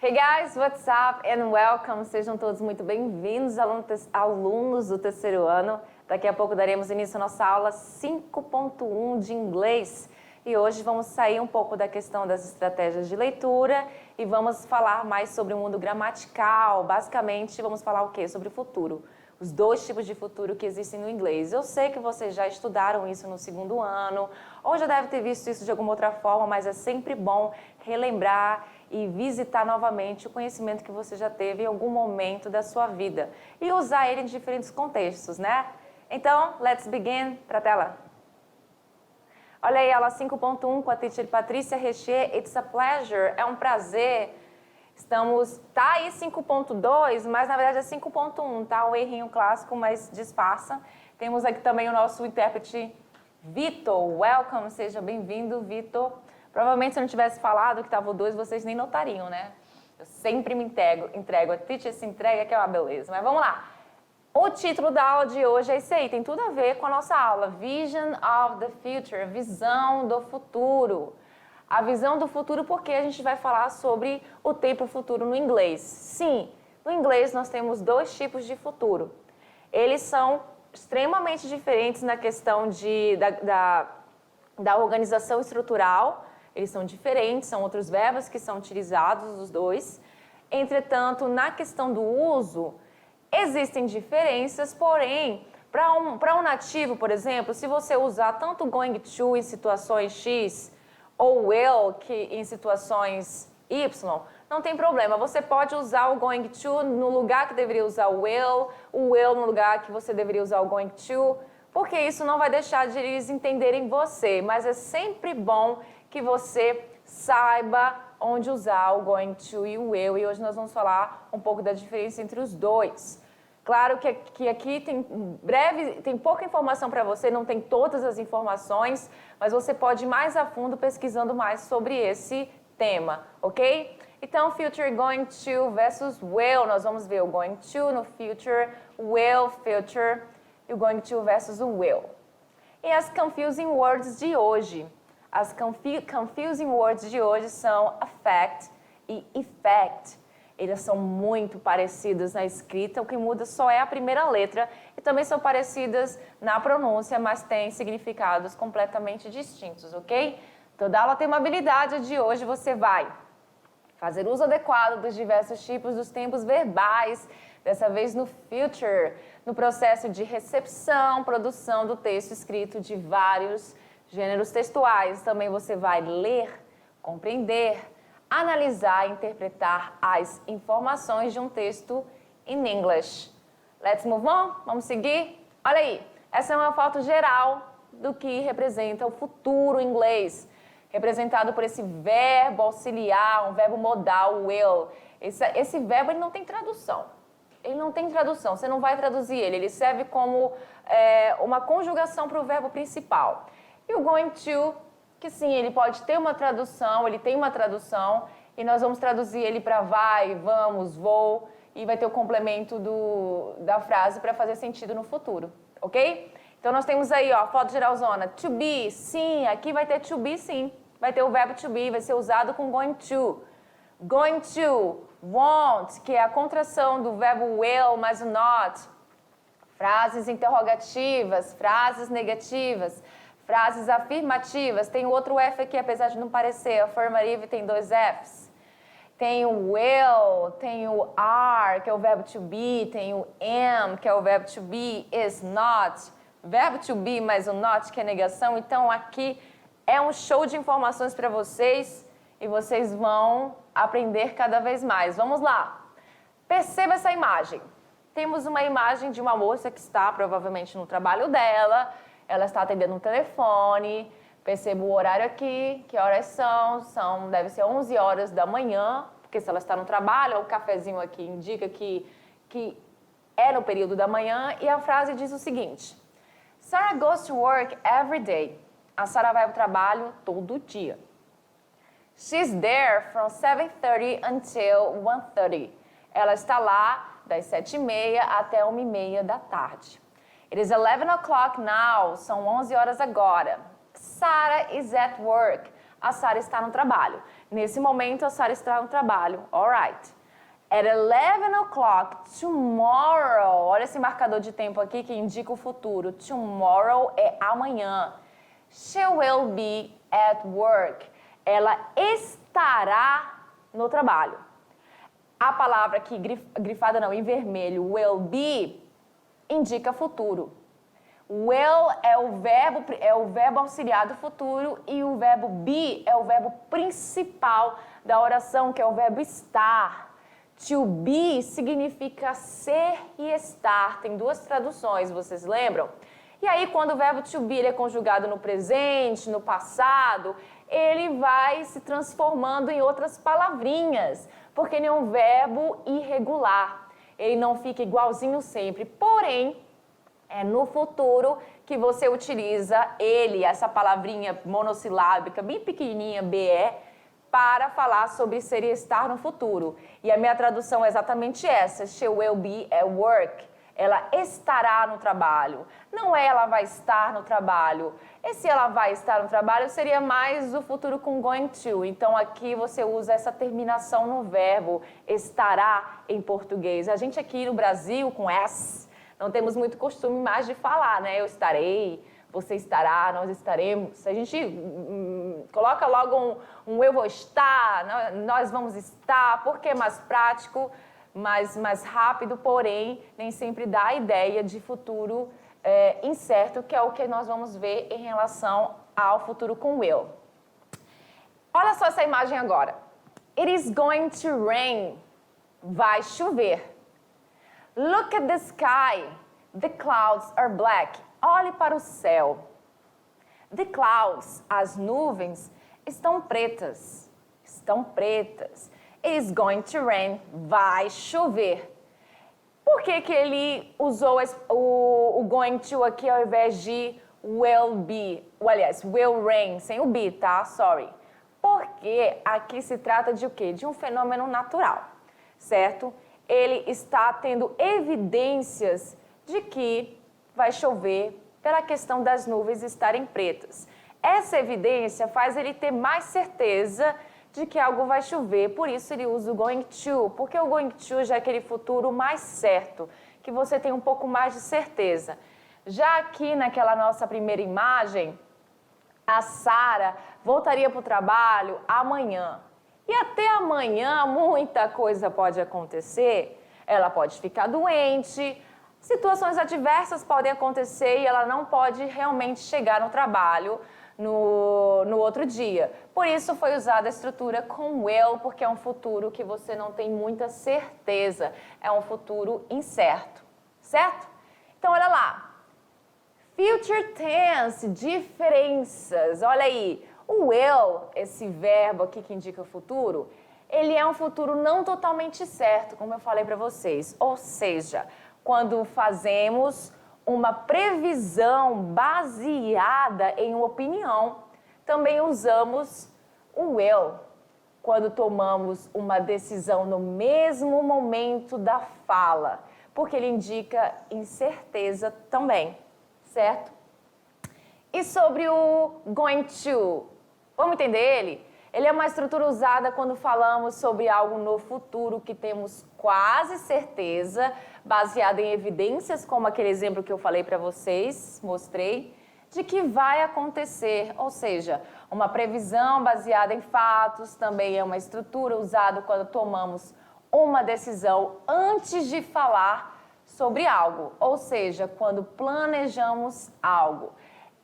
Hey guys, what's up and welcome. Sejam todos muito bem-vindos, alunos do terceiro ano. Daqui a pouco daremos início à nossa aula 5.1 de inglês. E hoje vamos sair um pouco da questão das estratégias de leitura e vamos falar mais sobre o mundo gramatical. Basicamente, vamos falar o quê? Sobre o futuro. Os dois tipos de futuro que existem no inglês. Eu sei que vocês já estudaram isso no segundo ano, ou já deve ter visto isso de alguma outra forma, mas é sempre bom relembrar e visitar novamente o conhecimento que você já teve em algum momento da sua vida e usar ele em diferentes contextos, né? Então, let's begin. Para a tela. Olha aí, aula 5.1 com a teacher Patrícia Recher. It's a pleasure. É um prazer. Tá aí 5.2, mas na verdade é 5.1, tá? Um errinho clássico, mas disfarça. Temos aqui também o nosso intérprete Vitor. Welcome, seja bem-vindo, Vitor. Provavelmente se eu não tivesse falado que estava o 2, vocês nem notariam, né? Eu sempre me entrego. A teacher se entrega, que é uma beleza. Mas vamos lá. O título da aula de hoje é esse aí, tem tudo a ver com a nossa aula. Vision of the Future, visão do futuro. A visão do futuro porque a gente vai falar sobre o tempo futuro no inglês. Sim, no inglês nós temos dois tipos de futuro. Eles são extremamente diferentes na questão da organização estrutural. Eles são diferentes, são outros verbos que são utilizados, os dois. Entretanto, na questão do uso, existem diferenças, porém, para um nativo, por exemplo, se você usar tanto going to em situações X ou will que em situações Y, não tem problema. Você pode usar o going to no lugar que deveria usar o will no lugar que você deveria usar o going to, porque isso não vai deixar de eles entenderem você, mas é sempre bom que você saiba onde usar o going to e o will, e hoje nós vamos falar um pouco da diferença entre os dois. Claro que aqui tem pouca informação para você, não tem todas as informações, mas você pode ir mais a fundo pesquisando mais sobre esse tema, ok? Então, future going to versus will, nós vamos ver o going to no future, will, future, e o going to versus o will. E as confusing words de hoje. As confusing words de hoje são affect e effect. Elas são muito parecidas na escrita, o que muda só é a primeira letra e também são parecidas na pronúncia, mas têm significados completamente distintos, ok? Toda aula tem uma habilidade de hoje, você vai fazer uso adequado dos diversos tipos dos tempos verbais, dessa vez no future, no processo de recepção, produção do texto escrito de vários gêneros textuais. Também você vai ler, compreender, analisar e interpretar as informações de um texto in English. Let's move on? Vamos seguir? Olha aí, essa é uma foto geral do que representa o futuro em inglês, representado por esse verbo auxiliar, um verbo modal, will. Esse verbo ele não tem tradução. Ele não tem tradução, você não vai traduzir ele. Ele serve como uma conjugação para o verbo principal. E o going to, que sim, ele pode ter uma tradução, ele tem uma tradução, e nós vamos traduzir ele para vai, vamos, vou, e vai ter o complemento da frase para fazer sentido no futuro, ok? Então nós temos aí, ó, foto geralzona, to be, sim, aqui vai ter to be, sim, vai ter o verbo to be, vai ser usado com going to. Going to, won't, que é a contração do verbo will mais o not. Frases interrogativas, frases negativas, frases afirmativas, tem outro F aqui, apesar de não parecer, affirmative tem dois Fs. Tem o will, tem o are, que é o verbo to be, tem o am, que é o verbo to be, is not, verbo to be mais o not, que é negação. Então aqui é um show de informações para vocês e vocês vão aprender cada vez mais. Vamos lá. Perceba essa imagem. Temos uma imagem de uma moça que está provavelmente no trabalho dela. Ela está atendendo um telefone, percebo o horário aqui, que horas são, deve ser 11 horas da manhã, porque se ela está no trabalho, o cafezinho aqui indica que é no período da manhã, e a frase diz o seguinte: Sarah goes to work every day. A Sarah vai ao trabalho todo dia. She's there from 7:30 until 1:30. Ela está lá das 7h30 até 1h30 da tarde. It is 11 o'clock now. São 11 horas agora. Sarah is at work. a Sarah está no trabalho. Nesse momento, a Sarah está no trabalho. Alright. At 11 o'clock tomorrow. Olha esse marcador de tempo aqui que indica o futuro. Tomorrow é amanhã. She will be at work. Ela estará no trabalho. A palavra aqui, grifada não, em vermelho, will be, indica futuro. Will é o verbo auxiliar do futuro e o verbo be é o verbo principal da oração, que é o verbo estar. To be significa ser e estar. Tem duas traduções, vocês lembram? E aí, quando o verbo to be ele é conjugado no presente, no passado, ele vai se transformando em outras palavrinhas, porque ele é um verbo irregular. Ele não fica igualzinho sempre. Porém, é no futuro que você utiliza ele, essa palavrinha monossilábica, bem pequenininha, BE, para falar sobre ser e estar no futuro. E a minha tradução é exatamente essa. She will be at work. Ela estará no trabalho. Não é ela vai estar no trabalho. E se ela vai estar no trabalho, seria mais o futuro com going to. Então, aqui você usa essa terminação no verbo estará em português. A gente aqui no Brasil, com S, não temos muito costume mais de falar, né? Eu estarei, você estará, nós estaremos. Se a gente coloca logo um eu vou estar, nós vamos estar, porque é mais prático, mais rápido, porém, nem sempre dá a ideia de futuro incerto, que é o que nós vamos ver em relação ao futuro com will. Olha só essa imagem agora. It is going to rain. Vai chover. Look at the sky. The clouds are black. Olhe para o céu. The clouds, as nuvens, estão pretas. Estão pretas. It is going to rain. Vai chover. Por que que ele usou o going to aqui ao invés de will be? Aliás, will rain, sem o be, tá? Sorry. Porque aqui se trata de o quê? De um fenômeno natural, certo? Ele está tendo evidências de que vai chover pela questão das nuvens estarem pretas. Essa evidência faz ele ter mais certeza de que algo vai chover, por isso ele usa o going to, porque o going to já é aquele futuro mais certo, que você tem um pouco mais de certeza. Já aqui naquela nossa primeira imagem, a Sarah voltaria para o trabalho amanhã. E até amanhã muita coisa pode acontecer. Ela pode ficar doente, situações adversas podem acontecer e ela não pode realmente chegar no trabalho no outro dia. Por isso foi usada a estrutura com will, porque é um futuro que você não tem muita certeza. É um futuro incerto, certo? Então, olha lá. Future tense, diferenças. Olha aí, o will, esse verbo aqui que indica o futuro, ele é um futuro não totalmente certo, como eu falei para vocês. Ou seja, quando fazemos uma previsão baseada em uma opinião, também usamos o will quando tomamos uma decisão no mesmo momento da fala, porque ele indica incerteza também, certo? E sobre o going to, vamos entender ele? Ele é uma estrutura usada quando falamos sobre algo no futuro que temos quase certeza, baseada em evidências, como aquele exemplo que eu falei para vocês, mostrei, de que vai acontecer. Ou seja, uma previsão baseada em fatos também é uma estrutura usada quando tomamos uma decisão antes de falar sobre algo. Ou seja, quando planejamos algo.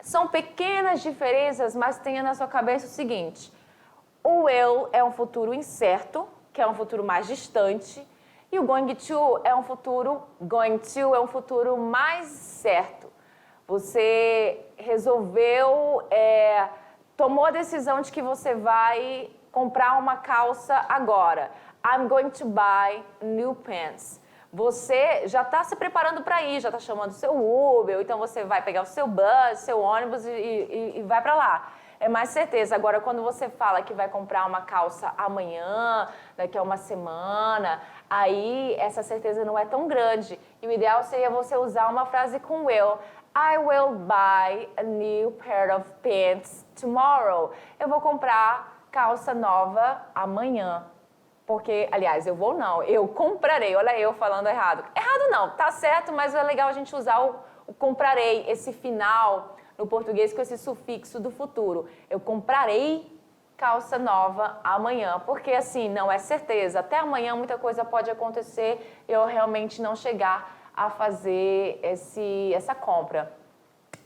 São pequenas diferenças, mas tenha na sua cabeça o seguinte: o will é um futuro incerto, que é um futuro mais distante, e o going to é um futuro mais certo. Você resolveu, tomou a decisão de que você vai comprar uma calça agora. I'm going to buy new pants. Você já está se preparando para ir, já está chamando o seu Uber, então você vai pegar o seu bus, seu ônibus e vai para lá. É mais certeza. Agora, quando você fala que vai comprar uma calça amanhã, daqui a uma semana, aí essa certeza não é tão grande. E o ideal seria você usar uma frase com will. I will buy a new pair of pants tomorrow. Eu vou comprar calça nova amanhã. Porque, aliás, eu comprarei. Olha eu falando errado. Errado não, tá certo, mas é legal a gente usar o comprarei, esse final no português com esse sufixo do futuro. Eu comprarei calça nova amanhã, porque assim, não é certeza. Até amanhã muita coisa pode acontecer e eu realmente não chegar a fazer essa compra,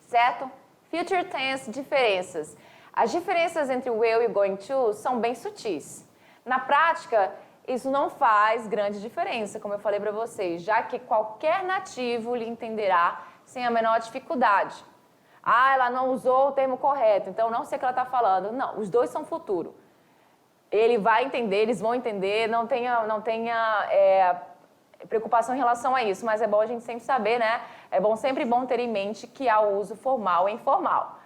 certo? Future tense, diferenças. As diferenças entre will e going to são bem sutis. Na prática, isso não faz grande diferença, como eu falei para vocês, já que qualquer nativo lhe entenderá sem a menor dificuldade. Ah, ela não usou o termo correto, então não sei o que ela está falando. Não, os dois são futuro. Ele vai entender, eles vão entender, não tenha preocupação em relação a isso, mas é bom a gente sempre saber, né? Sempre bom ter em mente que há o uso formal e informal.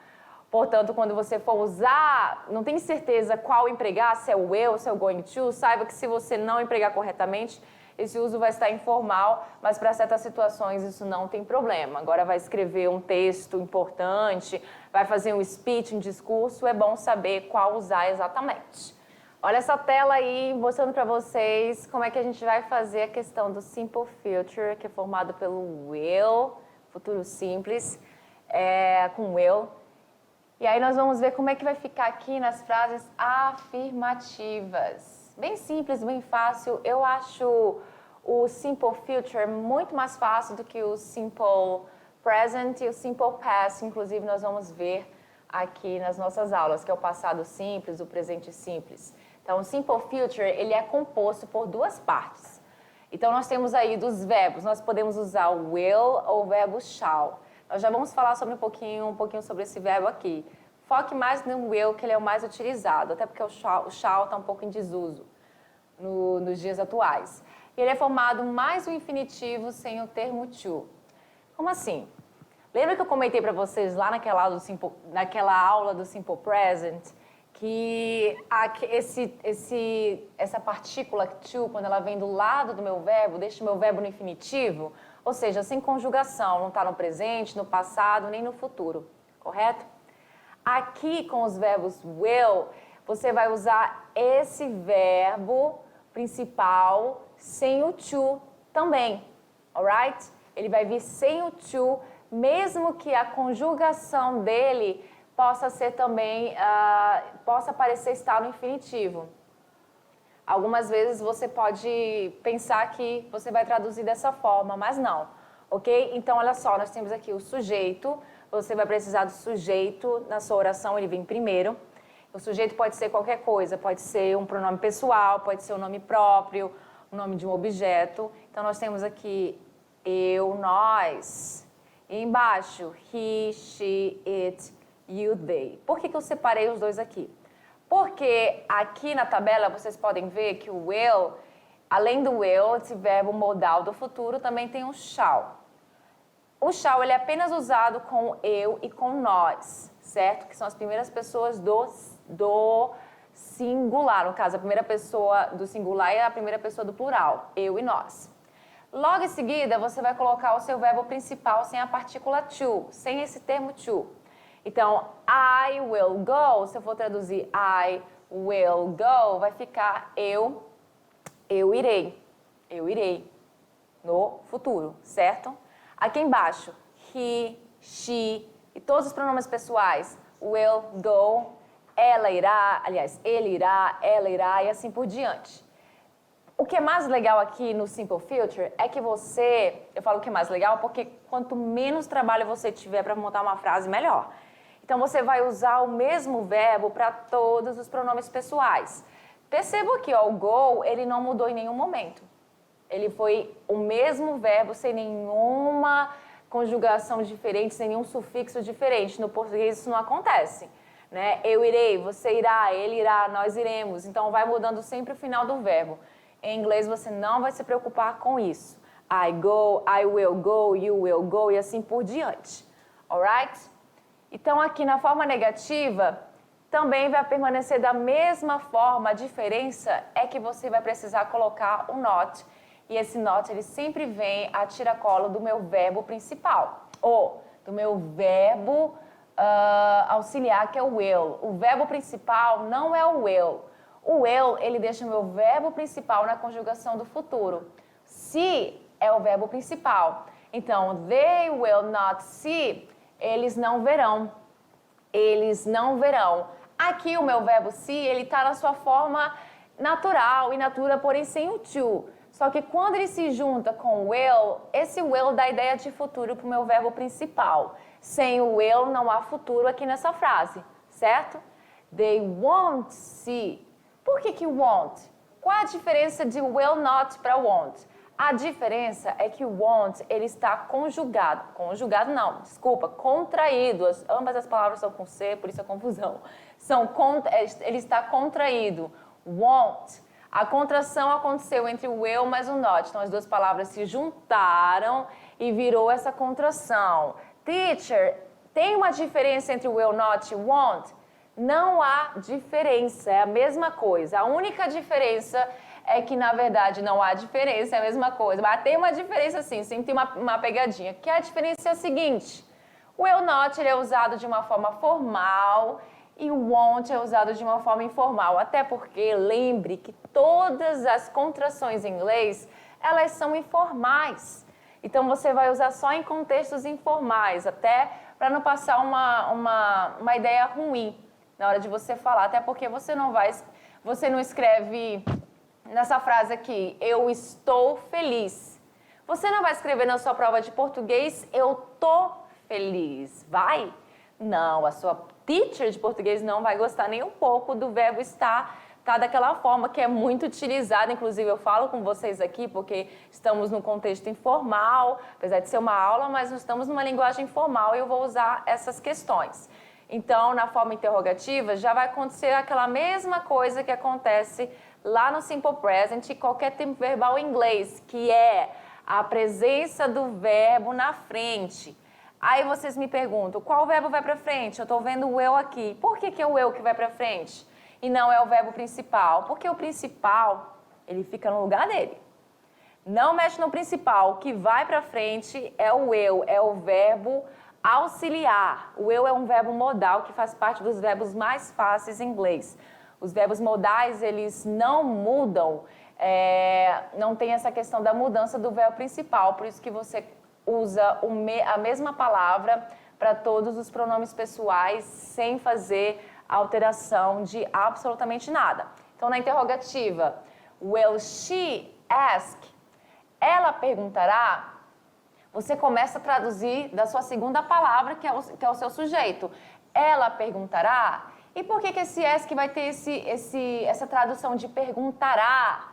Portanto, quando você for usar, não tem certeza qual empregar, se é o will, se é o going to, saiba que se você não empregar corretamente, esse uso vai estar informal, mas para certas situações isso não tem problema. Agora vai escrever um texto importante, vai fazer um speech, um discurso, é bom saber qual usar exatamente. Olha essa tela aí, mostrando para vocês como é que a gente vai fazer a questão do simple future, que é formado pelo will, futuro simples, com will. E aí nós vamos ver como é que vai ficar aqui nas frases afirmativas. Bem simples, bem fácil. Eu acho o simple future muito mais fácil do que o simple present e o simple past. Inclusive, nós vamos ver aqui nas nossas aulas, que é o passado simples, o presente simples. Então, o simple future, ele é composto por duas partes. Então, nós temos aí dos verbos, nós podemos usar o will ou o verbo shall. Nós já vamos falar sobre um pouquinho sobre esse verbo aqui. Foque mais no will, que ele é o mais utilizado, até porque o shall está um pouco em desuso nos dias atuais. E ele é formado mais o infinitivo sem o termo to. Como assim? Lembra que eu comentei para vocês lá naquela aula do Simple Present que essa partícula to, quando ela vem do lado do meu verbo, deixa o meu verbo no infinitivo? Ou seja, sem conjugação, não está no presente, no passado, nem no futuro, correto? Aqui, com os verbos will, você vai usar esse verbo principal sem o to também, alright? Ele vai vir sem o to, mesmo que a conjugação dele possa ser também, possa parecer estar no infinitivo. Algumas vezes você pode pensar que você vai traduzir dessa forma, mas não, ok? Então, olha só, nós temos aqui o sujeito, você vai precisar do sujeito na sua oração, ele vem primeiro. O sujeito pode ser qualquer coisa, pode ser um pronome pessoal, pode ser um nome próprio, o nome de um objeto. Então, nós temos aqui eu, nós. E embaixo, he, she, it, you, they. Por que eu separei os dois aqui? Porque aqui na tabela vocês podem ver que o will, além do will, esse verbo modal do futuro, também tem o shall. O shall ele é apenas usado com eu e com nós, certo? Que são as primeiras pessoas do singular. No caso, a primeira pessoa do singular é a primeira pessoa do plural, eu e nós. Logo em seguida, você vai colocar o seu verbo principal sem a partícula to, sem esse termo to. Então, I will go, se eu for traduzir I will go, vai ficar eu irei, no futuro, certo? Aqui embaixo, he, she e todos os pronomes pessoais, will go, ela irá, aliás, ele irá, ela irá e assim por diante. O que é mais legal aqui no Simple Future é que eu falo o que é mais legal porque quanto menos trabalho você tiver para montar uma frase, melhor. Então, você vai usar o mesmo verbo para todos os pronomes pessoais. Perceba que o go, ele não mudou em nenhum momento. Ele foi o mesmo verbo sem nenhuma conjugação diferente, sem nenhum sufixo diferente. No português isso não acontece, né? Eu irei, você irá, ele irá, nós iremos. Então, vai mudando sempre o final do verbo. Em inglês, você não vai se preocupar com isso. I go, I will go, you will go e assim por diante. Alright? Então, aqui na forma negativa, também vai permanecer da mesma forma. A diferença é que você vai precisar colocar o not. E esse not, ele sempre vem a tiracolo do meu verbo principal. Ou do meu verbo auxiliar, que é o will. O verbo principal não é o will. O will, ele deixa o meu verbo principal na conjugação do futuro. See é o verbo principal. Então, they will not see, eles não verão. Eles não verão. Aqui o meu verbo see, ele está na sua forma natural, inatura, porém sem o to. Só que quando ele se junta com will, esse will dá ideia de futuro para o meu verbo principal. Sem o will não há futuro aqui nessa frase, certo? They won't see. Por que won't? Qual a diferença de will not para won't? A diferença é que o won't, ele está conjugado. Conjugado não, desculpa, contraído. Ambas as palavras são com C, por isso a confusão. Ele está contraído. Won't. A contração aconteceu entre o will mais o not. Então, as duas palavras se juntaram e virou essa contração. Teacher, tem uma diferença entre will not e won't? Não há diferença, é a mesma coisa. A única diferença é que, na verdade, não há diferença, é a mesma coisa. Mas tem uma diferença sim, sempre tem uma pegadinha. Que a diferença é a seguinte. O will not ele é usado de uma forma formal e o won't é usado de uma forma informal. Até porque, lembre que todas as contrações em inglês, elas são informais. Então, você vai usar só em contextos informais, até para não passar uma ideia ruim na hora de você falar. Até porque você não escreve nessa frase aqui, eu estou feliz. Você não vai escrever na sua prova de português, eu tô feliz. Vai? Não, a sua teacher de português não vai gostar nem um pouco do verbo estar, tá daquela forma que é muito utilizada. Inclusive, eu falo com vocês aqui porque estamos num contexto informal, apesar de ser uma aula, mas nós estamos numa linguagem informal e eu vou usar essas questões. Então, na forma interrogativa, já vai acontecer aquela mesma coisa que acontece lá no Simple Present e qualquer tempo verbal em inglês, que é a presença do verbo na frente. Aí vocês me perguntam, qual verbo vai para frente? Eu estou vendo o will aqui. Por que é o will que vai para frente? E não é o verbo principal? Porque o principal, ele fica no lugar dele. Não mexe no principal. O que vai para frente é o will, é o verbo auxiliar. O will é um verbo modal que faz parte dos verbos mais fáceis em inglês. Os verbos modais, eles não mudam, não tem essa questão da mudança do verbo principal, por isso que você usa a mesma palavra para todos os pronomes pessoais sem fazer alteração de absolutamente nada. Então, na interrogativa, will she ask? Ela perguntará. Você começa a traduzir da sua segunda palavra, que é o seu sujeito. Ela perguntará. E por que esse ask vai ter essa tradução de perguntará,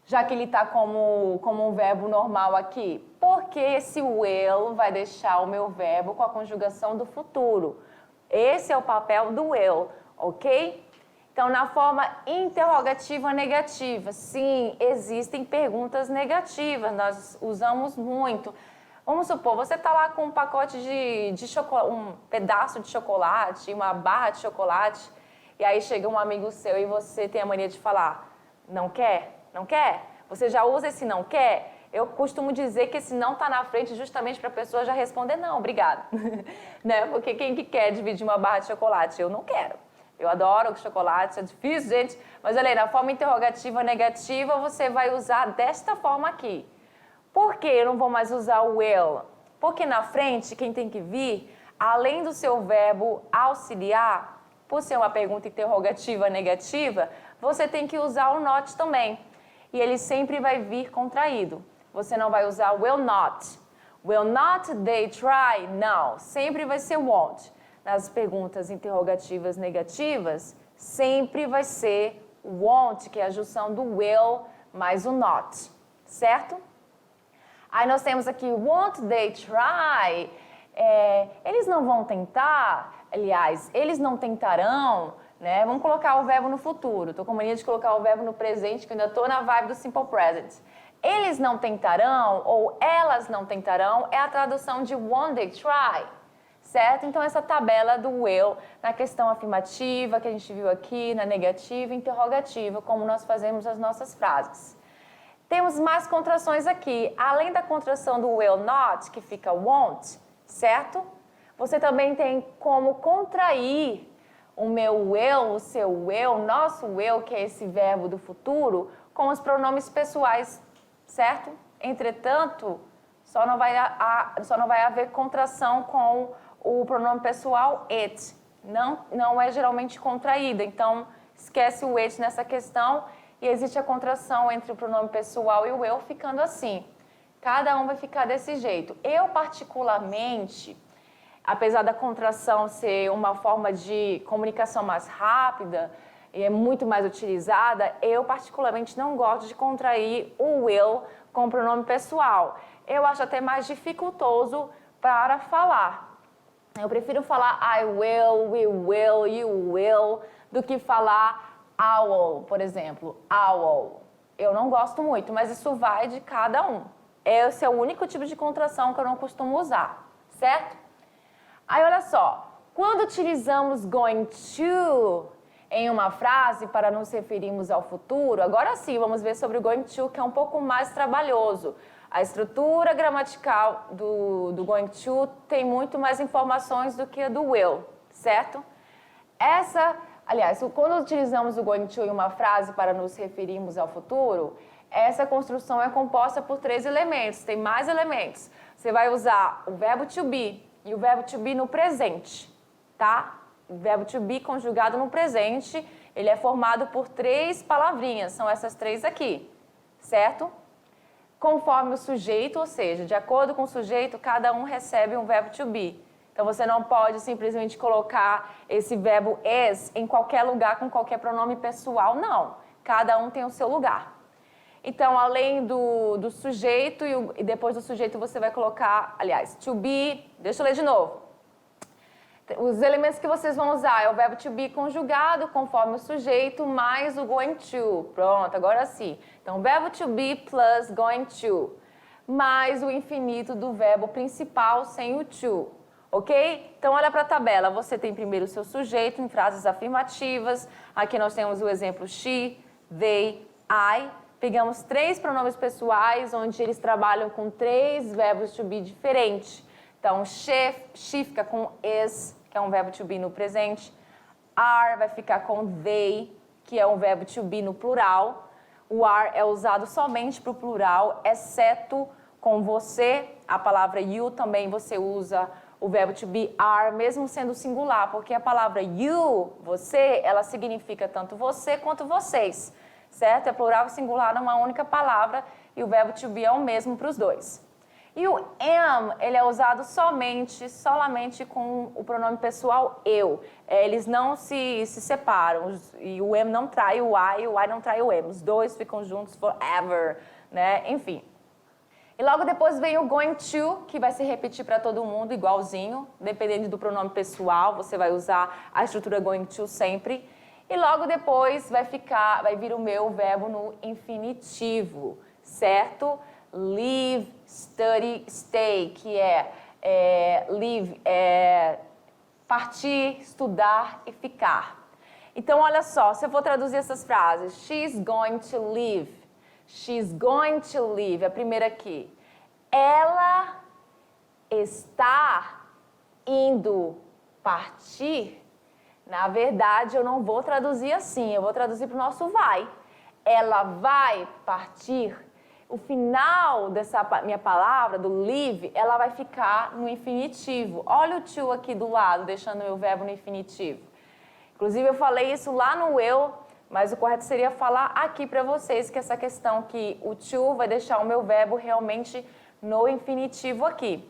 já que ele está como um verbo normal aqui? Porque esse will vai deixar o meu verbo com a conjugação do futuro. Esse é o papel do will, ok? Então, na forma interrogativa negativa, sim, existem perguntas negativas, nós usamos muito. Vamos supor, você está lá com um pacote de chocolate, um pedaço de chocolate, uma barra de chocolate, e aí chega um amigo seu e você tem a mania de falar, não quer? Não quer? Você já usa esse não quer? Eu costumo dizer que esse não está na frente justamente para a pessoa já responder não, obrigada. Né? Porque quem que quer dividir uma barra de chocolate? Eu não quero. Eu adoro chocolate, é difícil, gente. Mas olha aí, na forma interrogativa negativa, você vai usar desta forma aqui. Por que eu não vou mais usar o will? Porque na frente, quem tem que vir, além do seu verbo auxiliar, por ser uma pergunta interrogativa negativa, você tem que usar o not também. E ele sempre vai vir contraído. Você não vai usar will not. Will not they try? Não. Sempre vai ser won't. Nas perguntas interrogativas negativas, sempre vai ser won't, que é a junção do will mais o not. Certo? Aí nós temos aqui, won't they try? Eles não vão tentar, aliás, eles não tentarão, né? Vamos colocar o verbo no futuro. Estou com mania de colocar o verbo no presente, que eu ainda estou na vibe do Simple Present. Eles não tentarão, ou elas não tentarão, é a tradução de won't they try, certo? Então, essa tabela do will, na questão afirmativa, que a gente viu aqui, na negativa e interrogativa, como nós fazemos as nossas frases. Temos mais contrações aqui. Além da contração do will not, que fica won't, certo? você também tem como contrair o meu eu, o seu eu, nosso eu, que é esse verbo do futuro, com os pronomes pessoais, certo? Entretanto, só não vai haver contração com o pronome pessoal it. Não é geralmente contraída, então esquece o it nessa questão e existe a contração entre o pronome pessoal e o eu ficando assim. Cada um vai ficar desse jeito. Eu, particularmente, apesar da contração ser uma forma de comunicação mais rápida e é muito mais utilizada, eu particularmente não gosto de contrair o will com o pronome pessoal. Eu acho até mais dificultoso para falar. Eu prefiro falar I will, we will, you will, do que falar owl, por exemplo, owl. Eu não gosto muito, mas isso vai de cada um. Esse é o único tipo de contração que eu não costumo usar, certo? Aí, olha só, quando utilizamos going to em uma frase para nos referirmos ao futuro, agora sim, vamos ver sobre o going to, que é um pouco mais trabalhoso. A estrutura gramatical do going to tem muito mais informações do que a do will, certo? Aliás, quando utilizamos o going to em uma frase para nos referirmos ao futuro, essa construção é composta por 3 elementos, tem mais elementos. Você vai usar o verbo to be e o verbo to be no presente, tá? O verbo to be conjugado no presente, ele é formado por 3 palavrinhas, são essas 3 aqui, certo? Conforme o sujeito, ou seja, de acordo com o sujeito, cada um recebe um verbo to be. Então, você não pode simplesmente colocar esse verbo is em qualquer lugar com qualquer pronome pessoal, não. Cada um tem o seu lugar. Então, além do sujeito e depois do sujeito você vai colocar, aliás, to be, deixa eu ler de novo. Os elementos que vocês vão usar é o verbo to be conjugado conforme o sujeito mais o going to. Pronto, agora sim. Então, verbo to be plus going to, mais o infinito do verbo principal sem o to. Ok? Então, olha para a tabela. Você tem primeiro o seu sujeito em frases afirmativas. Aqui nós temos o exemplo she, they, I. Pegamos 3 pronomes pessoais, onde eles trabalham com 3 verbos to be diferentes. Então, she fica com is, que é um verbo to be no presente. Are vai ficar com they, que é um verbo to be no plural. O are é usado somente para o plural, exceto com você. A palavra you também você usa o verbo to be are, mesmo sendo singular, porque a palavra you, você, ela significa tanto você quanto vocês. Certo? É plural e singular numa única palavra e o verbo to be é o mesmo para os dois. E o am, ele é usado solamente com o pronome pessoal eu. Eles não se separam e o am não trai o I não trai o am. Os dois ficam juntos forever, né? Enfim. E logo depois vem o going to, que vai se repetir para todo mundo igualzinho, dependendo do pronome pessoal, você vai usar a estrutura going to sempre. E logo depois vai vir o meu verbo no infinitivo, certo? Live, study, stay, que live é partir, estudar e ficar. Então, olha só, se eu for traduzir essas frases, she's going to live, she's going to live, a primeira aqui. Ela está indo partir. Na verdade, eu não vou traduzir assim, eu vou traduzir para o nosso vai. Ela vai partir. O final dessa minha palavra, do live, ela vai ficar no infinitivo. Olha o to aqui do lado, deixando o meu verbo no infinitivo. Inclusive, eu falei isso lá no eu, mas o correto seria falar aqui para vocês que essa questão que o to vai deixar o meu verbo realmente no infinitivo aqui.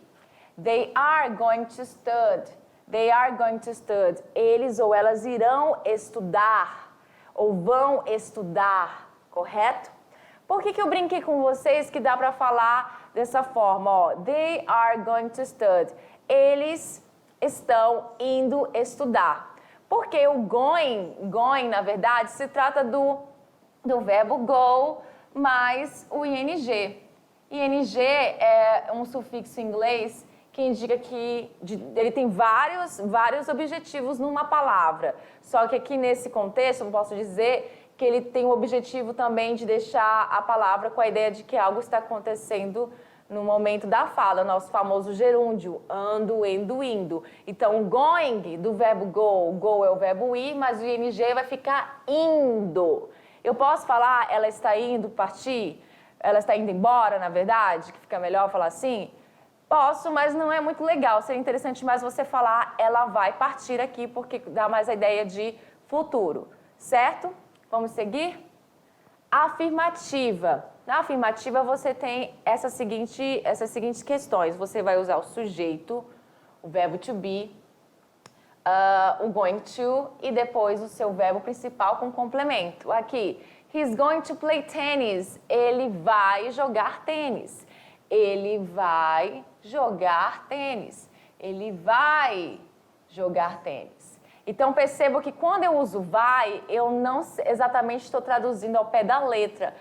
They are going to study. They are going to study. Eles ou elas irão estudar ou vão estudar, correto? Por que eu brinquei com vocês que dá para falar dessa forma? Ó, they are going to study. Eles estão indo estudar. Porque o going, na verdade, se trata do verbo go mais o ing. Ing é um sufixo em inglês que indica que ele tem vários objetivos numa palavra. Só que aqui nesse contexto, eu posso dizer que ele tem o objetivo também de deixar a palavra com a ideia de que algo está acontecendo no momento da fala, nosso famoso gerúndio, ando, indo, indo. Então, going, do verbo go é o verbo ir, mas o ing vai ficar indo. Eu posso falar, ela está indo partir? Ela está indo embora, na verdade? Que fica melhor falar assim? Posso, mas não é muito legal. Seria interessante mais você falar, ela vai partir aqui, porque dá mais a ideia de futuro, certo? Vamos seguir? Afirmativa. Na afirmativa, você tem essas seguintes questões. Você vai usar o sujeito, o verbo to be, o going to e depois o seu verbo principal com complemento. Aqui, he's going to play tennis. Ele vai jogar tênis. Ele vai jogar tênis. Ele vai jogar tênis. Então, percebo que quando eu uso vai, eu não exatamente estou traduzindo ao pé da letra.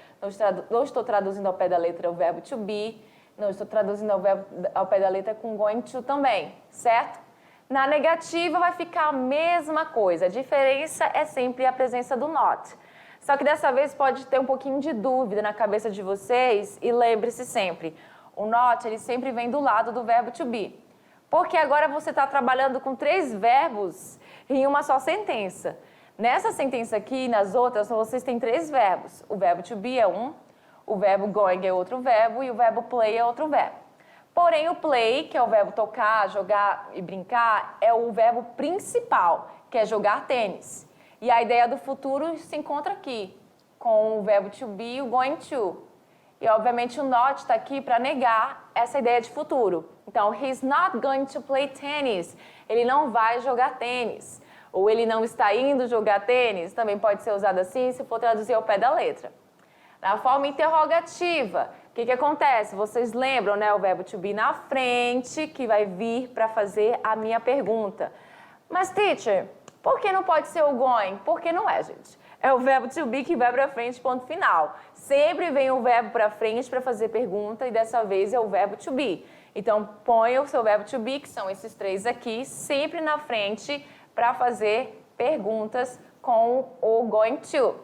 Não estou traduzindo ao pé da letra o verbo to be, não estou traduzindo ao pé da letra com going to também, certo? Na negativa vai ficar a mesma coisa. A diferença é sempre a presença do not. Só que dessa vez pode ter um pouquinho de dúvida na cabeça de vocês e lembre-se sempre, o not ele sempre vem do lado do verbo to be. Porque agora você está trabalhando com 3 verbos em uma só sentença. Nessa sentença aqui e nas outras, vocês têm 3 verbos. O verbo to be é um, o verbo going é outro verbo e o verbo play é outro verbo. Porém, o play, que é o verbo tocar, jogar e brincar, é o verbo principal, que é jogar tênis. E a ideia do futuro se encontra aqui, com o verbo to be e o going to. E, obviamente, o not está aqui para negar essa ideia de futuro. Então, he's not going to play tennis. Ele não vai jogar tênis. Ou ele não está indo jogar tênis. Também pode ser usado assim se for traduzir ao pé da letra. Na forma interrogativa, o que acontece? Vocês lembram, né? O verbo to be na frente, que vai vir para fazer a minha pergunta. Mas, teacher, por que não pode ser o going? Por que não é, gente? É o verbo to be que vai para frente, ponto final. Sempre vem o verbo para frente para fazer pergunta e dessa vez é o verbo to be. Então, põe o seu verbo to be, que são esses 3 aqui, sempre na frente para fazer perguntas com o going to.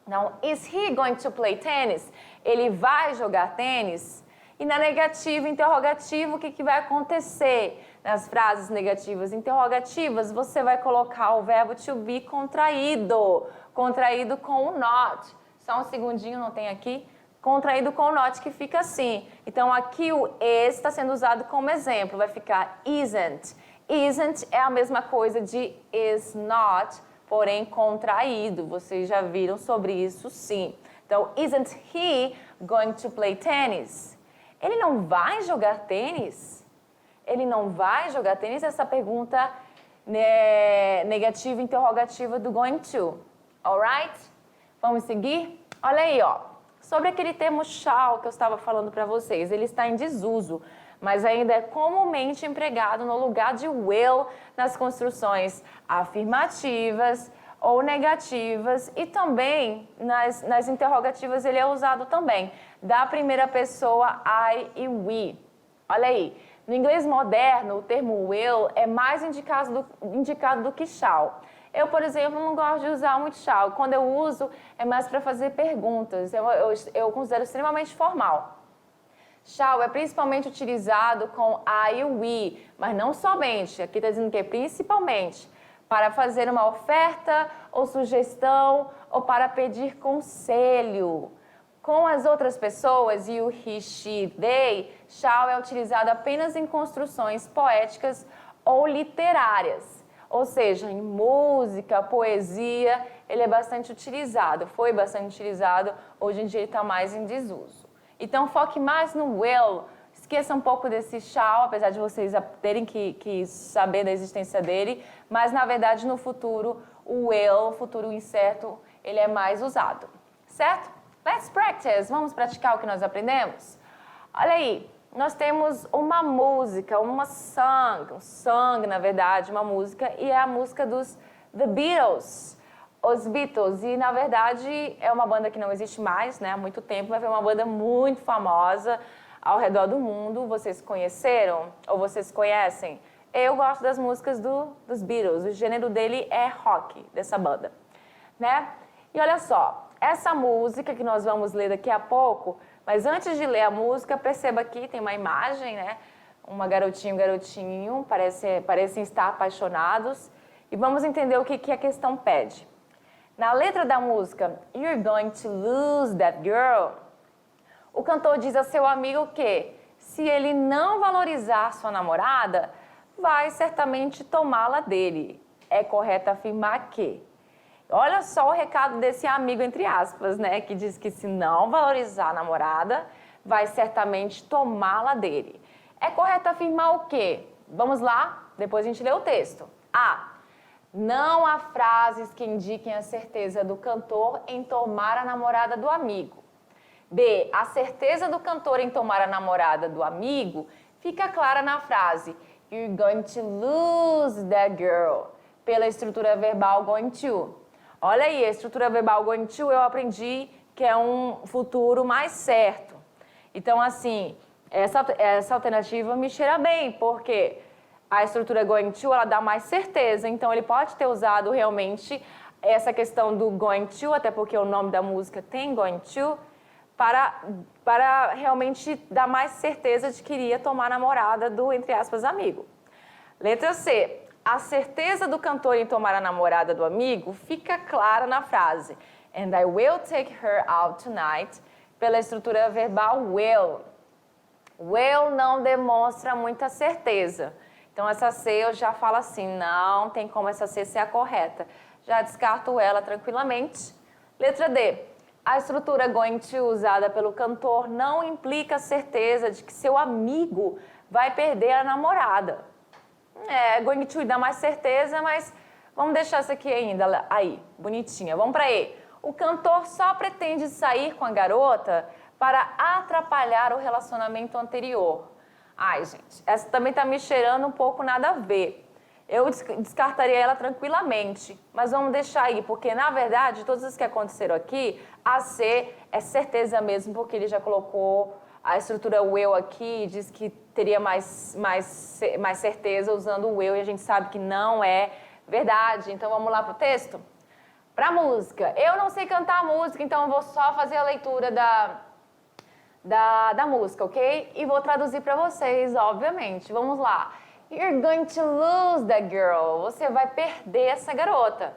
Então, is he going to play tennis? Ele vai jogar tênis? E na negativa, interrogativo, o que vai acontecer? Nas frases negativas e interrogativas, você vai colocar o verbo to be contraído. Contraído com o not. Só um segundinho, não tem aqui? Contraído com o not, que fica assim. Então, aqui o is está sendo usado como exemplo. Vai ficar isn't. Isn't é a mesma coisa de is not, porém contraído. Vocês já viram sobre isso, sim. Então, isn't he going to play tennis? Ele não vai jogar tênis? Ele não vai jogar tênis? Essa pergunta negativa, interrogativa do going to. Alright? Vamos seguir? Olha aí, ó. Sobre aquele termo shall que eu estava falando para vocês, ele está em desuso, mas ainda é comumente empregado no lugar de will nas construções afirmativas ou negativas e também nas interrogativas ele é usado também, da primeira pessoa I e we. Olha aí, no inglês moderno o termo will é mais indicado do que shall. Eu, por exemplo, não gosto de usar muito shall. Quando eu uso, é mais para fazer perguntas. Eu considero extremamente formal. Shall é principalmente utilizado com I e we, mas não somente. Aqui está dizendo que é principalmente para fazer uma oferta ou sugestão ou para pedir conselho. Com as outras pessoas, you, he, she, they, shall é utilizado apenas em construções poéticas ou literárias. Ou seja, em música, poesia, ele é bastante utilizado, foi bastante utilizado, hoje em dia ele está mais em desuso. Então, foque mais no will, esqueça um pouco desse shall, apesar de vocês terem que saber da existência dele, mas, na verdade, no futuro, o will, o futuro incerto, ele é mais usado, certo? Let's practice, vamos praticar o que nós aprendemos? Olha aí. Nós temos uma música, um song, na verdade, uma música, e é a música dos The Beatles, os Beatles. E, na verdade, é uma banda que não existe mais, né, há muito tempo, mas é uma banda muito famosa ao redor do mundo. Vocês conheceram ou vocês conhecem? Eu gosto das músicas dos Beatles, o gênero dele é rock, dessa banda, né? E olha só, essa música que nós vamos ler daqui a pouco, mas antes de ler a música, perceba aqui, tem uma imagem, né? Uma garotinha e um garotinho, parecem estar apaixonados. E vamos entender o que a questão pede. Na letra da música, You're going to lose that girl, o cantor diz a seu amigo que, se ele não valorizar sua namorada, vai certamente tomá-la dele. É correto afirmar que... Olha só o recado desse amigo, entre aspas, né? Que diz que se não valorizar a namorada, vai certamente tomá-la dele. É correto afirmar o quê? Vamos lá, depois a gente lê o texto. A. Não há frases que indiquem a certeza do cantor em tomar a namorada do amigo. B. A certeza do cantor em tomar a namorada do amigo fica clara na frase You're going to lose that girl, pela estrutura verbal going to. Olha aí, a estrutura verbal going to eu aprendi que é um futuro mais certo. Então, assim, essa alternativa me cheira bem, porque a estrutura going to, ela dá mais certeza. Então, ele pode ter usado realmente essa questão do going to, até porque o nome da música tem going to, para realmente dar mais certeza de que iria tomar a namorada do, entre aspas, amigo. Letra C. A certeza do cantor em tomar a namorada do amigo fica clara na frase And I will take her out tonight, pela estrutura verbal will. Will não demonstra muita certeza. Então, essa C eu já falo assim, não tem como essa C ser a correta. Já descarto ela tranquilamente. Letra D. A estrutura going to usada pelo cantor não implica a certeza de que seu amigo vai perder a namorada. Going to dá mais certeza, mas vamos deixar isso aqui ainda aí, bonitinha. Vamos para E. O cantor só pretende sair com a garota para atrapalhar o relacionamento anterior. Ai, gente, essa também tá me cheirando um pouco nada a ver. Eu descartaria ela tranquilamente, mas vamos deixar aí, porque na verdade, todas as que aconteceram aqui, a C é certeza mesmo, porque ele já colocou a estrutura will aqui, diz que teria mais certeza usando o will, e a gente sabe que não é verdade. Então vamos lá pro texto? Pra música. Eu não sei cantar a música, então eu vou só fazer a leitura da música, ok? E vou traduzir para vocês, obviamente. Vamos lá. You're going to lose that girl. Você vai perder essa garota.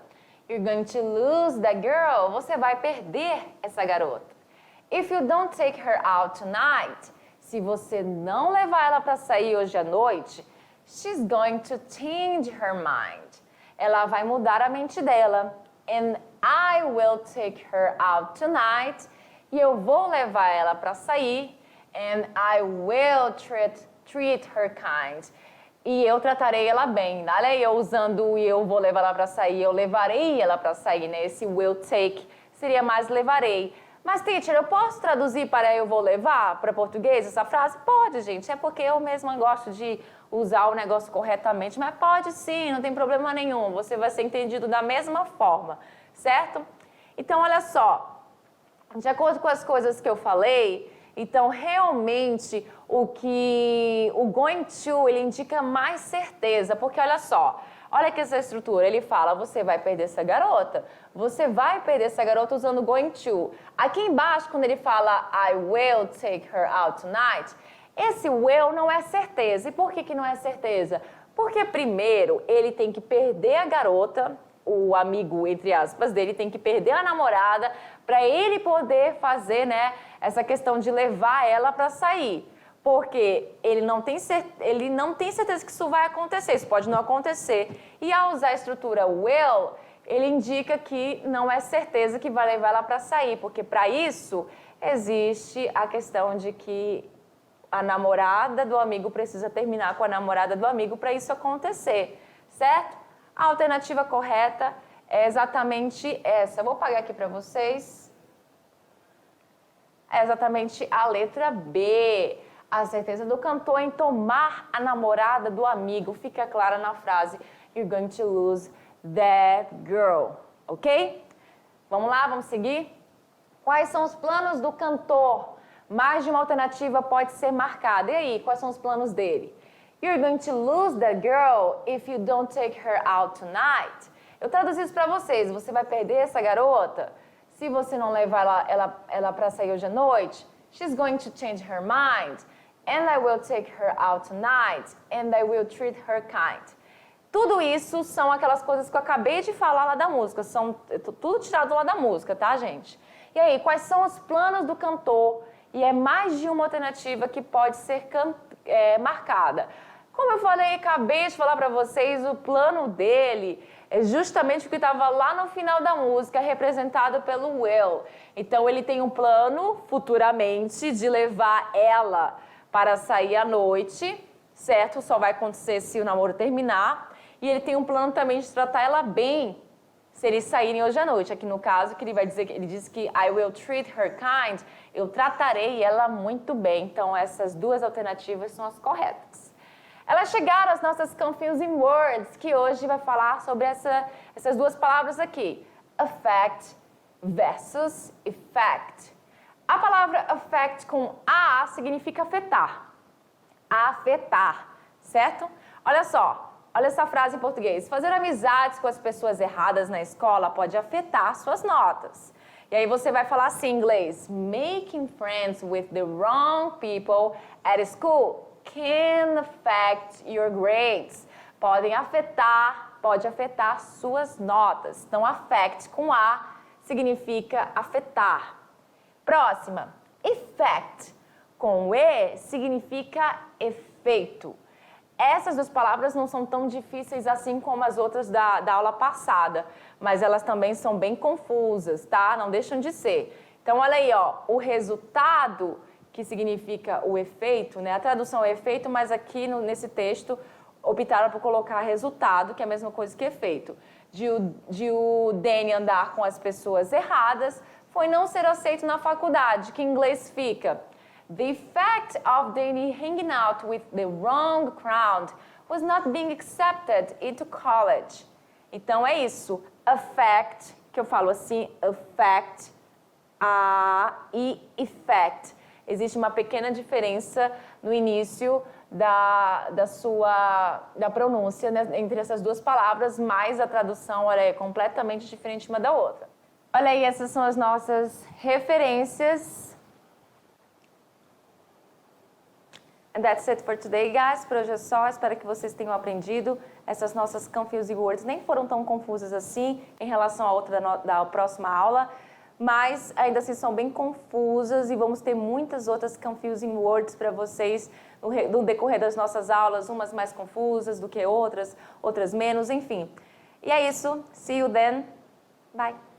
You're going to lose that girl. Você vai perder essa garota. If you don't take her out tonight, se você não levar ela para sair hoje à noite, she's going to change her mind. Ela vai mudar a mente dela. And I will take her out tonight. E eu vou levar ela para sair. And I will treat her kind. E eu tratarei ela bem. Olha aí, eu usando o eu vou levar ela para sair. Eu levarei ela para sair, né? Esse will take seria mais levarei. Mas, teacher, eu posso traduzir para eu vou levar para português essa frase? Pode, gente. É porque eu mesma gosto de usar o negócio corretamente. Mas pode sim, não tem problema nenhum. Você vai ser entendido da mesma forma, certo? Então, olha só. De acordo com as coisas que eu falei, então, realmente, o going to, ele indica mais certeza. Porque, olha só. Olha que essa estrutura, ele fala, você vai perder essa garota. Você vai perder essa garota usando going to. Aqui embaixo, quando ele fala I will take her out tonight, esse will não é certeza. E por que não é certeza? Porque primeiro, ele tem que perder a garota, o amigo, entre aspas, dele tem que perder a namorada para ele poder fazer, né, essa questão de levar ela para sair. Porque ele não tem certeza que isso vai acontecer, isso pode não acontecer. E ao usar a estrutura will, ele indica que não é certeza que vai levar ela para sair, porque para isso existe a questão de que a namorada do amigo precisa terminar com a namorada do amigo para isso acontecer, certo? A alternativa correta é exatamente essa. Vou apagar aqui para vocês. É exatamente a letra B. A certeza do cantor em tomar a namorada do amigo fica clara na frase You're going to lose that girl, ok? Vamos lá, vamos seguir? Quais são os planos do cantor? Mais de uma alternativa pode ser marcada. E aí, quais são os planos dele? You're going to lose that girl if you don't take her out tonight. Eu traduzi isso para vocês. Você vai perder essa garota se você não levar ela para sair hoje à noite, she's going to change her mind. And I will take her out tonight. And I will treat her kind. Tudo isso são aquelas coisas que eu acabei de falar lá da música. São tudo tirado lá da música, tá, gente? E aí, quais são os planos do cantor? E é mais de uma alternativa que pode ser marcada. Como eu falei, acabei de falar para vocês, o plano dele é justamente o que estava lá no final da música, representado pelo Will. Então, ele tem um plano, futuramente, de levar ela para sair à noite, certo? Só vai acontecer se o namoro terminar. E ele tem um plano também de tratar ela bem se eles saírem hoje à noite. Aqui no caso, que ele vai dizer, ele diz que I will treat her kind, eu tratarei ela muito bem. Então, essas duas alternativas são as corretas. Elas chegaram às nossas confusing words, que hoje vai falar sobre essas duas palavras aqui. Affect versus effect. A palavra affect com A significa afetar. Afetar, certo? Olha só, olha essa frase em português. Fazer amizades com as pessoas erradas na escola pode afetar suas notas. E aí você vai falar assim em inglês. Making friends with the wrong people at school can affect your grades. Pode afetar suas notas. Então, affect com A significa afetar. Próxima, effect com E significa efeito. Essas duas palavras não são tão difíceis assim como as outras da aula passada, mas elas também são bem confusas, tá? Não deixam de ser. Então, olha aí, ó, o resultado, que significa o efeito, né? A tradução é efeito, mas aqui nesse texto optaram por colocar resultado, que é a mesma coisa que efeito. De o Danny andar com as pessoas erradas, foi não ser aceito na faculdade, que em inglês fica The effect of Danny hanging out with the wrong crowd was not being accepted into college. Então é isso, affect, que eu falo assim, affect, e effect. Existe uma pequena diferença no início da pronúncia, né, entre essas duas palavras, mas a tradução é completamente diferente uma da outra. Olha aí, essas são as nossas referências. And that's it for today, guys. Por hoje é só. Espero que vocês tenham aprendido. Essas nossas confusing words nem foram tão confusas assim em relação à outra da próxima aula, mas ainda assim são bem confusas e vamos ter muitas outras confusing words para vocês no decorrer das nossas aulas, umas mais confusas do que outras, outras menos, enfim. E é isso. See you then. Bye.